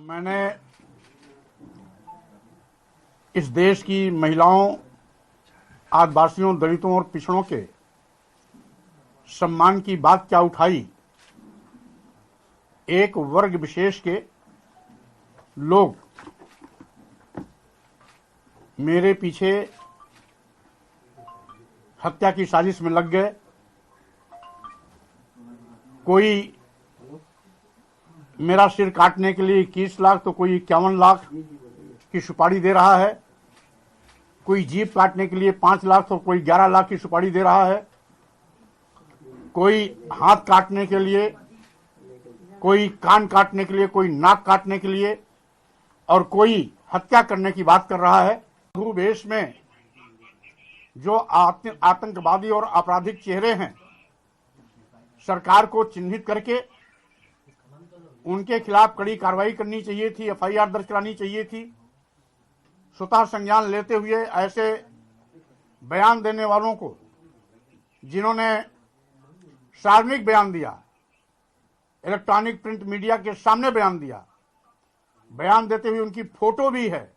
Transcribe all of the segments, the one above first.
मैंने इस देश की महिलाओं, आदिवासियों, दलितों और पिछड़ों के सम्मान की बात क्या उठाई। एक वर्ग विशेष के लोग मेरे पीछे हत्या की साजिश में लग गए। कोई मेरा सिर काटने के लिए 21 लाख तो कोई 51 लाख की सुपारी दे रहा है। कोई जीभ काटने के लिए 5 लाख तो कोई 11 लाख की सुपारी दे रहा है। कोई हाथ काटने के लिए, कोई कान काटने के लिए, कोई नाक काटने के लिए और कोई हत्या करने की बात कर रहा है। देश में जो आतंकवादी और आपराधिक चेहरे हैं, सरकार को चिन्हित करके उनके खिलाफ कड़ी कार्रवाई करनी चाहिए थी, एफआईआर दर्ज करानी चाहिए थी। स्वतः संज्ञान लेते हुए ऐसे बयान देने वालों को, जिन्होंने सार्वजनिक बयान दिया, इलेक्ट्रॉनिक प्रिंट मीडिया के सामने बयान दिया, बयान देते हुए उनकी फोटो भी है,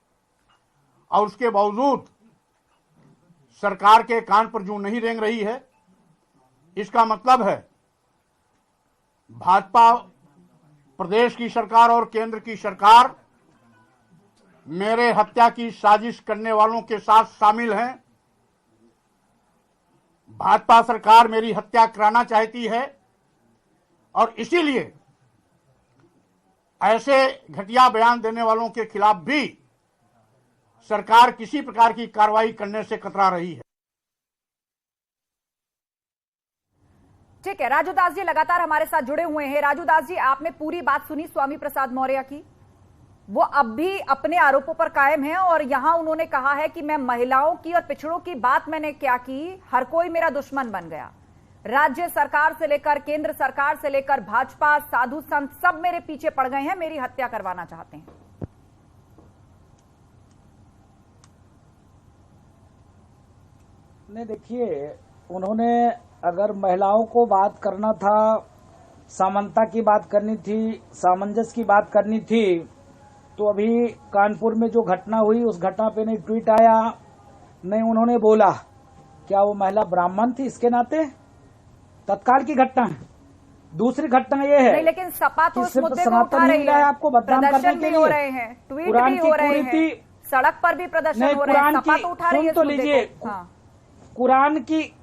और उसके बावजूद सरकार के कान पर जूं नहीं रेंग रही है। इसका मतलब है भाजपा प्रदेश की सरकार और केंद्र की सरकार मेरे हत्या की साजिश करने वालों के साथ शामिल हैं। भाजपा सरकार मेरी हत्या कराना चाहती है और इसीलिए ऐसे घटिया बयान देने वालों के खिलाफ भी सरकार किसी प्रकार की कार्रवाई करने से कतरा रही है। ठीक है, राजू दास जी लगातार हमारे साथ जुड़े हुए हैं। राजू दास जी, आपने पूरी बात सुनी स्वामी प्रसाद मौर्य की। वो अब भी अपने आरोपों पर कायम हैं और यहां उन्होंने कहा है कि मैं महिलाओं की और पिछड़ों की बात मैंने क्या की, हर कोई मेरा दुश्मन बन गया। राज्य सरकार से लेकर केंद्र सरकार से लेकर भाजपा, साधु संत सब मेरे पीछे पड़ गए हैं, मेरी हत्या करवाना चाहते हैं। नहीं, देखिए, उन्होंने अगर महिलाओं को बात करना था, समानता की बात करनी थी, सामंजस्य की बात करनी थी, तो अभी कानपुर में जो घटना हुई उस घटना पे नहीं ट्वीट आया, नहीं उन्होंने बोला। क्या वो महिला ब्राह्मण थी इसके नाते? तत्काल की घटना है। दूसरी घटना ये है, नहीं, लेकिन सपा तो इस मुद्दे को उठा रही है, आपको बदनाम करने के लिए हो रहे हैं, ट्वीट भी हो रहे हैं, सड़क पर भी प्रदर्शन हो रहे हैं, सपा तो उठा रही है। तो लीजिए, कुरान की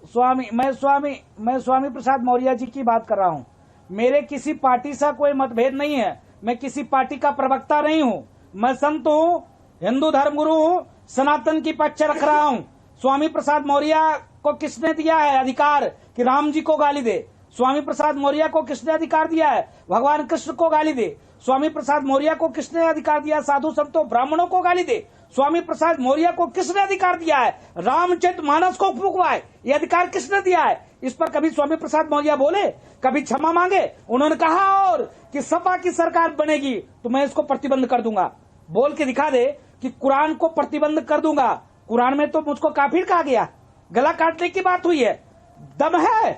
मैं स्वामी प्रसाद मौर्य जी की बात कर रहा हूँ। मेरे किसी पार्टी से कोई मतभेद नहीं है, मैं किसी पार्टी का प्रवक्ता नहीं हूँ, मैं संत हूँ, हिंदू धर्मगुरु हूँ, सनातन की पक्ष रख रहा हूँ। स्वामी प्रसाद मौर्य को किसने दिया है अधिकार कि राम जी को गाली दे? स्वामी प्रसाद मौर्य को किसने अधिकार दिया है भगवान कृष्ण को गाली दे? स्वामी प्रसाद मौर्य को किसने अधिकार दिया साधु संतों ब्राह्मणों को गाली दे? स्वामी प्रसाद मौर्य को किसने अधिकार दिया है रामचरितमानस को फूंकवाए? ये अधिकार किसने दिया है? इस पर कभी स्वामी प्रसाद मौर्य बोले, कभी क्षमा मांगे? उन्होंने कहा और कि सपा की सरकार बनेगी तो मैं इसको प्रतिबंध कर दूंगा। बोल के दिखा दे कि कुरान को प्रतिबंध कर दूंगा। कुरान में तो मुझको काफिर कहा गया, गला काटने की बात हुई है। दम है?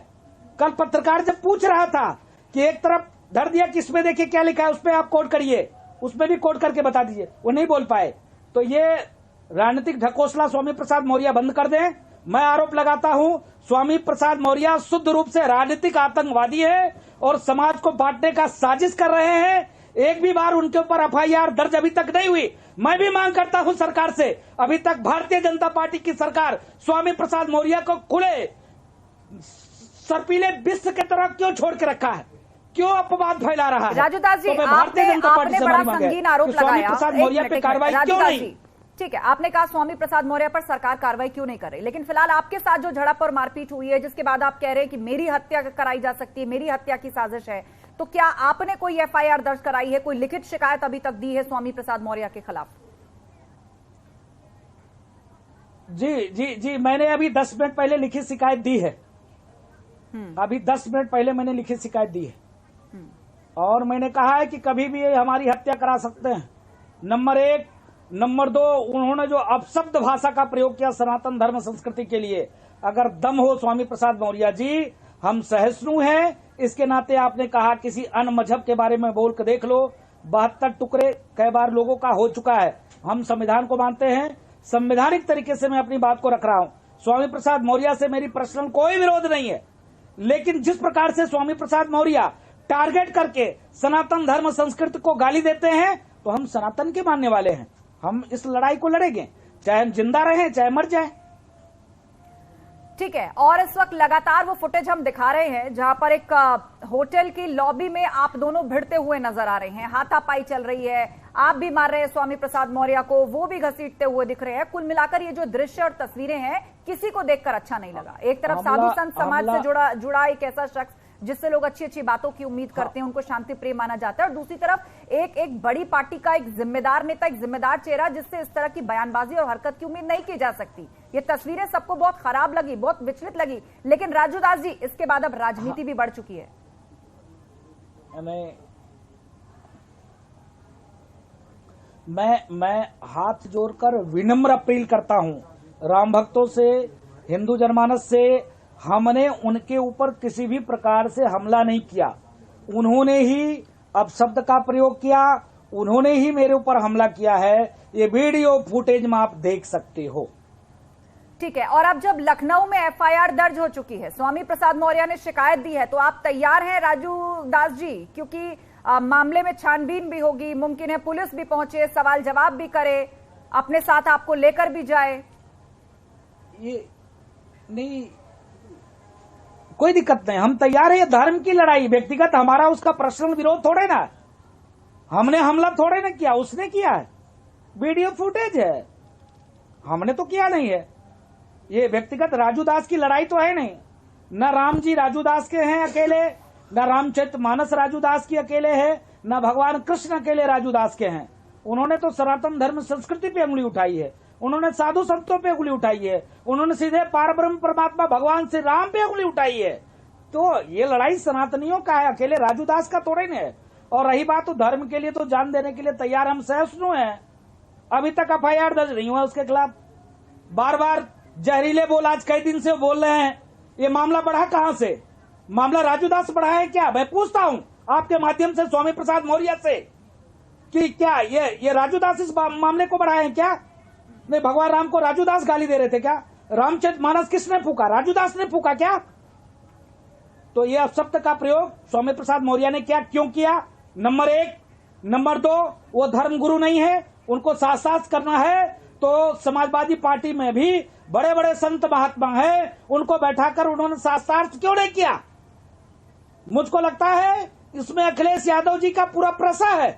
कल पत्रकार जब पूछ रहा था कि एक तरफ धर दिया कि इसमें देखिए क्या लिखा है, उसमें आप कोट करिए, उसमें भी कोट करके बता दीजिए, वो नहीं बोल पाए। तो ये राजनीतिक ढकोसला स्वामी प्रसाद मौर्य बंद कर दें। मैं आरोप लगाता हूं स्वामी प्रसाद मौर्य शुद्ध रूप से राजनीतिक आतंकवादी है और समाज को बांटने का साजिश कर रहे हैं। एक भी बार उनके ऊपर एफआईआर दर्ज अभी तक नहीं हुई। मैं भी मांग करता हूं सरकार से, अभी तक भारतीय जनता पार्टी की सरकार स्वामी प्रसाद मौर्य को खुले सर्पीले विष की तरह क्यों छोड़ के रखा है, क्यों अपवाद फैला रहा है? राजू दास जी, तो भारतीय जनता पार्टी से बड़ा संगीन आरोप लगाया स्वामी प्रसाद मौर्य पे कार्रवाई क्यों नहीं? ठीक है, आपने कहा स्वामी प्रसाद मौर्य पर सरकार कार्रवाई क्यों नहीं कर रही, लेकिन फिलहाल आपके साथ जो झड़प और मारपीट हुई है, जिसके बाद आप कह रहे हैं कि मेरी हत्या कराई जा सकती है, मेरी हत्या की साजिश है, तो क्या आपने कोई एफआईआर दर्ज कराई है, कोई लिखित शिकायत अभी तक दी है स्वामी प्रसाद मौर्य के खिलाफ? जी, मैंने अभी 10 मिनट पहले लिखित शिकायत दी है। अभी 10 मिनट पहले मैंने लिखित शिकायत दी है और मैंने कहा है कि कभी भी ये हमारी हत्या करा सकते हैं। नंबर 1, नंबर 2, उन्होंने जो अपशब्द भाषा का प्रयोग किया सनातन धर्म संस्कृति के लिए, अगर दम हो स्वामी प्रसाद मौर्य जी, हम सहिष्णु हैं, इसके नाते आपने कहा किसी अन्य मजहब के बारे में बोल के देख लो। 72 टुकड़े कई बार लोगों का हो चुका है। हम संविधान को मानते हैं, संवैधानिक तरीके से मैं अपनी बात को रख रहा हूं। स्वामी प्रसाद मौर्य से मेरी पर्सनल कोई विरोध नहीं है, लेकिन जिस प्रकार से स्वामी प्रसाद मौर्य टारगेट करके सनातन धर्म संस्कृति को गाली देते हैं, तो हम सनातन के मानने वाले हैं, हम इस लड़ाई को लड़ेंगे, चाहे हम जिंदा रहें चाहे मर जाए। ठीक है। और इस वक्त लगातार वो फुटेज हम दिखा रहे हैं जहां पर एक होटल की लॉबी में आप दोनों भिड़ते हुए नजर आ रहे हैं, हाथापाई चल रही है, आप भी मार रहे हैं स्वामी प्रसाद मौर्य को, वो भी घसीटते हुए दिख रहे हैं। कुल मिलाकर ये जो दृश्य और तस्वीरें हैं, किसी को देखकर अच्छा नहीं लगा। एक तरफ साधु संत समाज से जुड़ा एक ऐसा शख्स जिससे लोग अच्छी अच्छी बातों की उम्मीद करते हैं, उनको शांति प्रिय माना जाता है, और दूसरी तरफ एक बड़ी पार्टी का एक जिम्मेदार नेता, एक जिम्मेदार चेहरा जिससे इस तरह की बयानबाजी और हरकत की उम्मीद नहीं की जा सकती। ये तस्वीरें सबको बहुत खराब लगी, बहुत विचलित लगी, लेकिन राजू दास जी, इसके बाद अब राजनीति भी बढ़ चुकी है। मैं हाथ जोड़कर विनम्र अपील करता हूं राम भक्तों से, हिंदू जनमानस से, हमने उनके ऊपर किसी भी प्रकार से हमला नहीं किया। उन्होंने ही अपशब्द का प्रयोग किया, उन्होंने ही मेरे ऊपर हमला किया है। ये वीडियो फुटेज में आप देख सकते हो। ठीक है। और अब जब लखनऊ में एफआईआर दर्ज हो चुकी है, स्वामी प्रसाद मौर्य ने शिकायत दी है, तो आप तैयार हैं राजू दास जी? क्योंकि मामले में छानबीन भी होगी, मुमकिन है पुलिस भी पहुंचे, सवाल जवाब भी करे, अपने साथ आपको लेकर भी जाए। ये नहीं, कोई दिक्कत नहीं, हम तैयार है। ये धर्म की लड़ाई, व्यक्तिगत हमारा उसका पर्सनल विरोध थोड़े ना, हमने हमला थोड़े ना किया, उसने किया है, वीडियो फुटेज है, हमने तो किया नहीं है। ये व्यक्तिगत राजू दास की लड़ाई तो है नहीं, न राम जी राजू दास के हैं अकेले, न रामचरितमानस राजू दास की अकेले है, न भगवान कृष्ण अकेले राजू दास के हैं। उन्होंने तो सनातन धर्म संस्कृति पे उंगली उठाई है, उन्होंने साधु संतों पे उंगली उठाई है, उन्होंने सीधे पारब्रह्म परमात्मा भगवान श्री राम पे उंगली उठाई है। तो ये लड़ाई सनातनियों का है, अकेले राजू दास का थोड़े न है। और रही बात तो धर्म के लिए तो जान देने के लिए तैयार हम सहिष्णु हैं। अभी तक एफआईआर दर्ज नहीं हुआ उसके खिलाफ, बार बार जहरीले बोल आज कई दिन से बोल रहे हैं। ये मामला बढ़ा कहां से? मामला राजू दास बढ़ा है क्या? मैं पूछता हूं आपके माध्यम से स्वामी प्रसाद मौर्य से कि क्या ये राजू दास इस मामले को बढ़ाए हैं क्या? नहीं, भगवान राम को राजू दास गाली दे रहे थे क्या? रामचरितमानस किसने फूका? राजू दास ने फूका क्या? तो ये अपशब्द का प्रयोग स्वामी प्रसाद मौर्य ने क्या, क्यों किया? नंबर 1। नंबर 2, वो धर्म गुरु नहीं है, उनको शास्त्रार्थ करना है तो समाजवादी पार्टी में भी बड़े बड़े संत महात्मा हैं, उनको बैठाकर उन्होंने शास्त्रार्थ क्यों नहीं किया? मुझको लगता है इसमें अखिलेश यादव जी का पूरा प्रसा है।